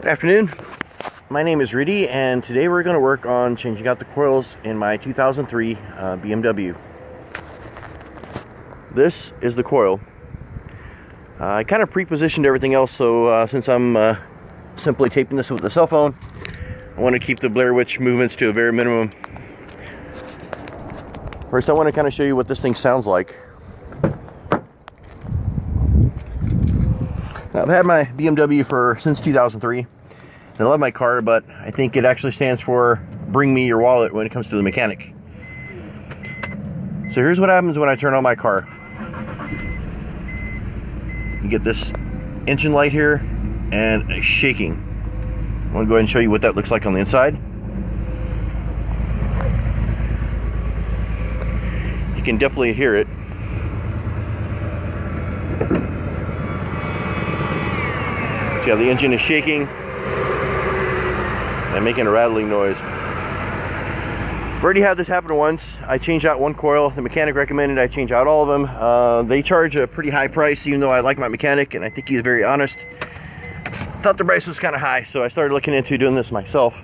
Good afternoon. My name is Rudy, and today we're going to work on changing out the coils in my 2003 BMW. This is the coil. I kind of pre-positioned everything else, so since I'm simply taping this with a cell phone, I want to keep the Blair Witch movements to a very minimum. First, I want to kind of show you what this thing sounds like. Now, I've had my BMW since 2003, and I love my car, but I think it actually stands for bring me your wallet when it comes to the mechanic. So here's what happens when I turn on my car. You get this engine light here and a shaking. I'm going to go ahead and show you what that looks like on the inside. You can definitely hear it. Yeah, the engine is shaking and making a rattling noise. I've already had this happen once. I changed out one coil. The mechanic recommended I change out all of them. They charge a pretty high price, even though I like my mechanic and I think he's very honest. Thought the price was kind of high, so I started looking into doing this myself.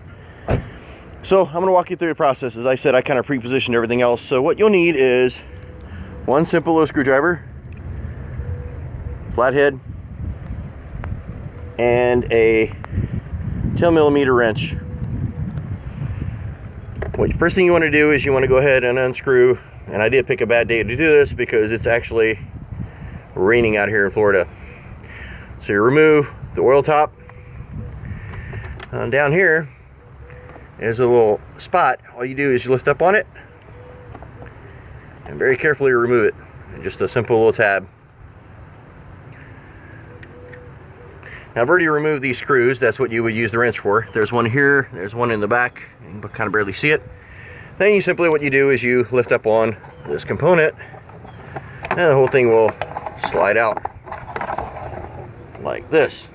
So I'm going to walk you through the process. As I said, I kind of pre-positioned everything else. So what you'll need is one simple little screwdriver, flathead, and a 10mm wrench. First thing you want to do is you want to go ahead and unscrew, and I did pick a bad day to do this because it's actually raining out here in Florida. So you remove the oil top. Down here is a little spot. All you do is you lift up on it and very carefully remove it. Just a simple little tab. Now, I've already removed these screws. That's what you would use the wrench for. There's one here, there's one in the back. You can kind of barely see it. Then what you do is you lift up on this component and the whole thing will slide out like this.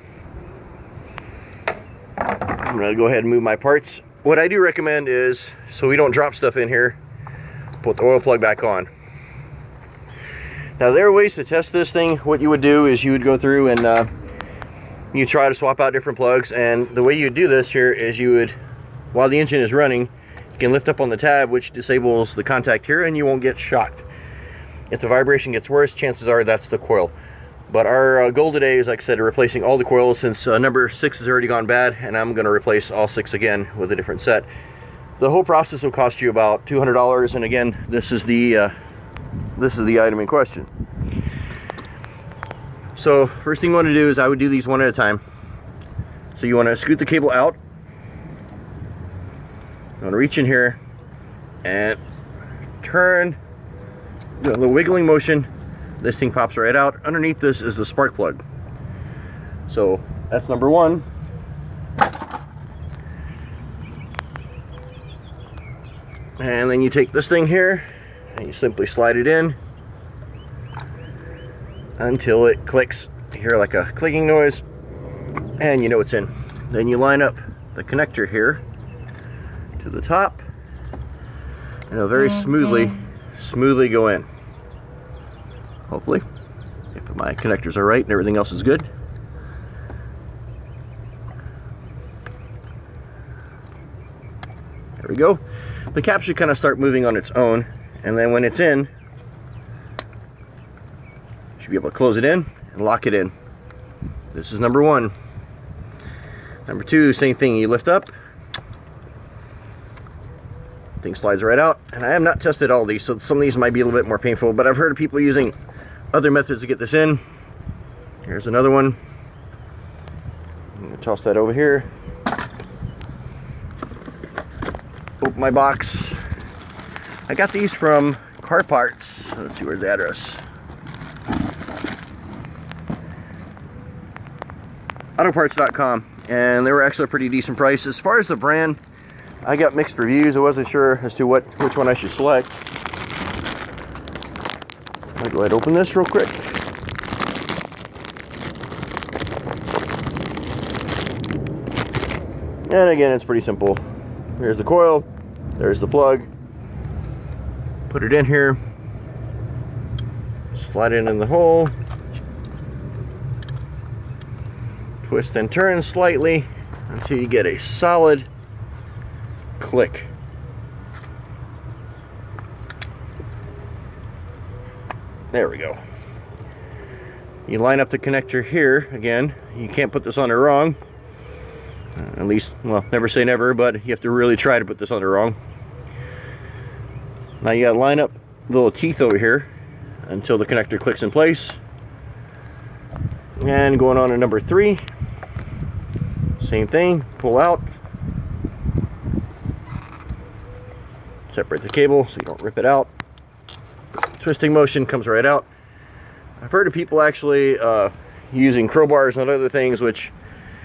I'm going to go ahead and move my parts. What I do recommend is, so we don't drop stuff in here, put the oil plug back on. Now, there are ways to test this thing. What you would do is you would go through and you try to swap out different plugs, and the way you do this here is you would, while the engine is running, you can lift up on the tab, which disables the contact here, and you won't get shocked. If the vibration gets worse, chances are that's the coil. But our goal today is, like I said, replacing all the coils, since number 6 has already gone bad, and I'm going to replace all 6 again with a different set. The whole process will cost you about $200, and again, this is the item in question. So first thing you want to do is I would do these one at a time. So you want to scoot the cable out. You want to reach in here and turn, do a little wiggling motion. This thing pops right out. Underneath this is the spark plug. So that's number 1. And then you take this thing here and you simply slide it in until it clicks. You hear like a clicking noise and you know it's in. Then you line up the connector here to the top and it'll very smoothly go in. Hopefully, if my connectors are right and everything else is good. There we go. The cap should kind of start moving on its own, and then when it's in, you should be able to close it in and lock it in. This is number 1. Number 2, same thing. You lift up, thing slides right out, and I have not tested all these, so some of these might be a little bit more painful, but I've heard of people using other methods to get this in. Here's another one. I'm going to toss that over here. Open my box. I got these from Car Parts. Let's see, where's the address? Autoparts.com, and they were actually a pretty decent price. As far as the brand, I got mixed reviews. I wasn't sure as to which one I should select. I'll go ahead and open this real quick. And again, it's pretty simple. Here's the coil, there's the plug. Put it in here, slide it in the hole, twist and turn slightly, until you get a solid click. There we go. You line up the connector here. Again, you can't put this on there wrong. At least, well, never say never, but you have to really try to put this on there wrong. Now you gotta line up the little teeth over here until the connector clicks in place. And going on to number 3, same thing, pull out, separate the cable so you don't rip it out. Twisting motion comes right out. I've heard of people actually using crowbars and other things, which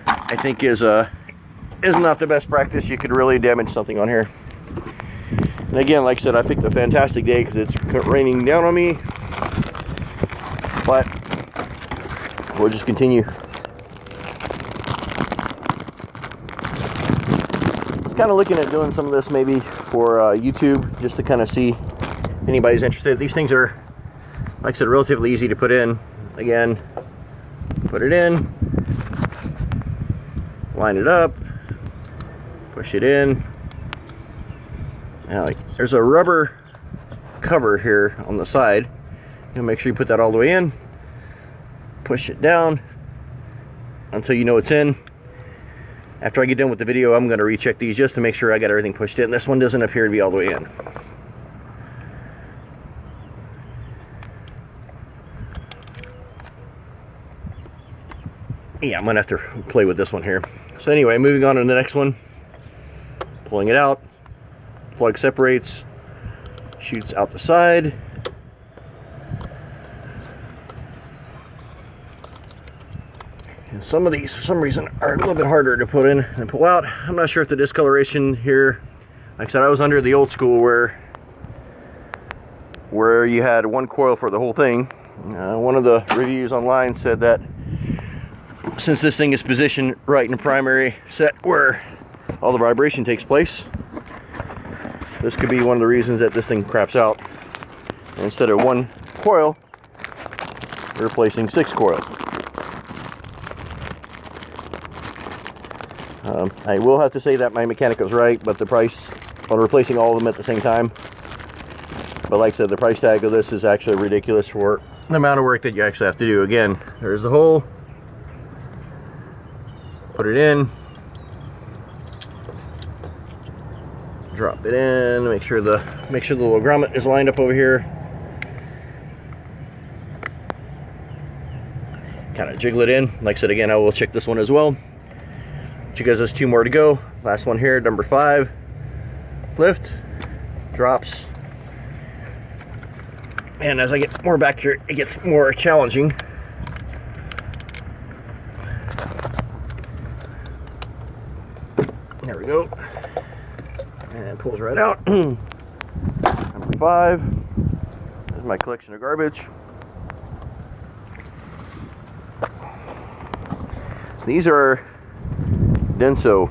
I think is not the best practice. You could really damage something on here. And again, like I said, I picked a fantastic day because it's raining down on me, but we'll just continue. I was kind of looking at doing some of this maybe for YouTube, just to kind of see if anybody's interested. These things are, like I said, relatively easy to put in. Again, put it in, line it up, push it in. Now, there's a rubber cover here on the side. You'll make sure you put that all the way in. Push it down until you know it's in. After I get done with the video, I'm going to recheck these just to make sure I got everything pushed in. This one doesn't appear to be all the way in. Yeah, I'm going to have to play with this one here. So anyway, moving on to the next one. Pulling it out. Plug separates. Shoots out the side. And some of these, for some reason, are a little bit harder to put in and pull out. I'm not sure if the discoloration here, like I said, I was under the old school where you had one coil for the whole thing. One of the reviews online said that since this thing is positioned right in the primary set where all the vibration takes place, this could be one of the reasons that this thing craps out. And instead of one coil, we're replacing 6 coils. I will have to say that my mechanic was right, but the price on replacing all of them at the same time, but like I said, the price tag of this is actually ridiculous for the amount of work that you actually have to do. Again, there's the hole, put it in, drop it in, make sure the little grommet is lined up over here, kind of jiggle it in. Like I said, again, I will check this one as well. You guys, there's 2 more to go. Last one here, number 5. Lift, drops, and as I get more back here, it gets more challenging. There we go, and it pulls right out. Number 5. There's my collection of garbage. These are Denso.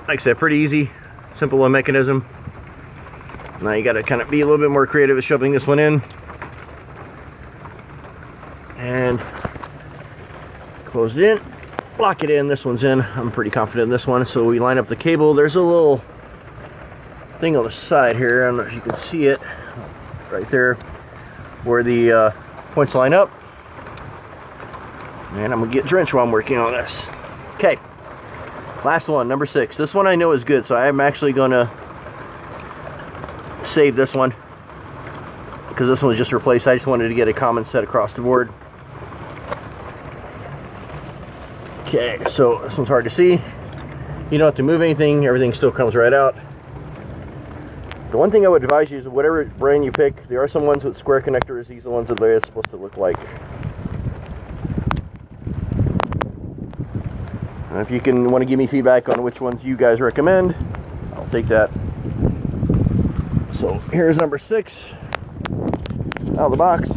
Like I said, pretty easy, simple mechanism. Now you got to kind of be a little bit more creative at shoving this one in. And close it in. Lock it in. This one's in. I'm pretty confident in this one. So we line up the cable. There's a little thing on the side here. I don't know if you can see it right there where the points line up. And I'm gonna get drenched while I'm working on this. Okay, last one, number 6. This one I know is good, so I'm actually gonna save this one because this one was just replaced. I just wanted to get a common set across the board. Okay, so this one's hard to see. You don't have to move anything, everything still comes right out. The one thing I would advise you is whatever brand you pick, there are some ones with square connectors. These are the ones that they're supposed to look like. And if you want to give me feedback on which ones you guys recommend, I'll take that. So here's number 6 out of the box.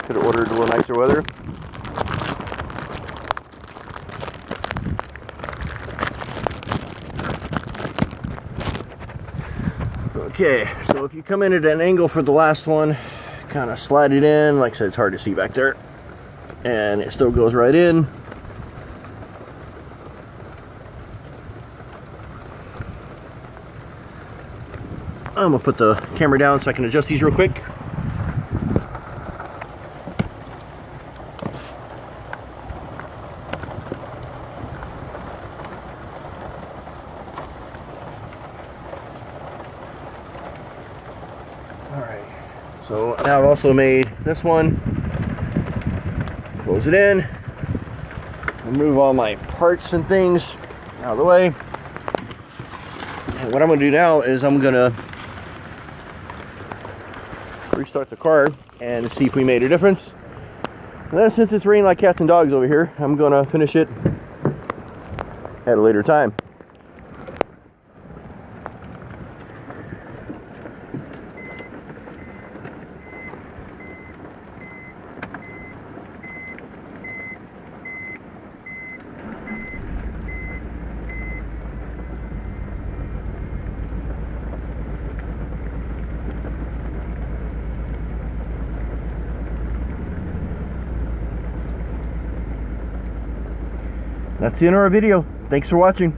Could have ordered a little nicer weather. Okay, so if you come in at an angle for the last one, kind of slide it in. Like I said, it's hard to see back there, and it still goes right in. I'm gonna put the camera down so I can adjust these real quick. Alright, so now I've also made this one. Close it in. Remove all my parts and things out of the way. And what I'm gonna do now is I'm gonna restart the car and see if we made a difference. And then since it's raining like cats and dogs over here, I'm gonna finish it at a later time. That's the end of our video. Thanks for watching.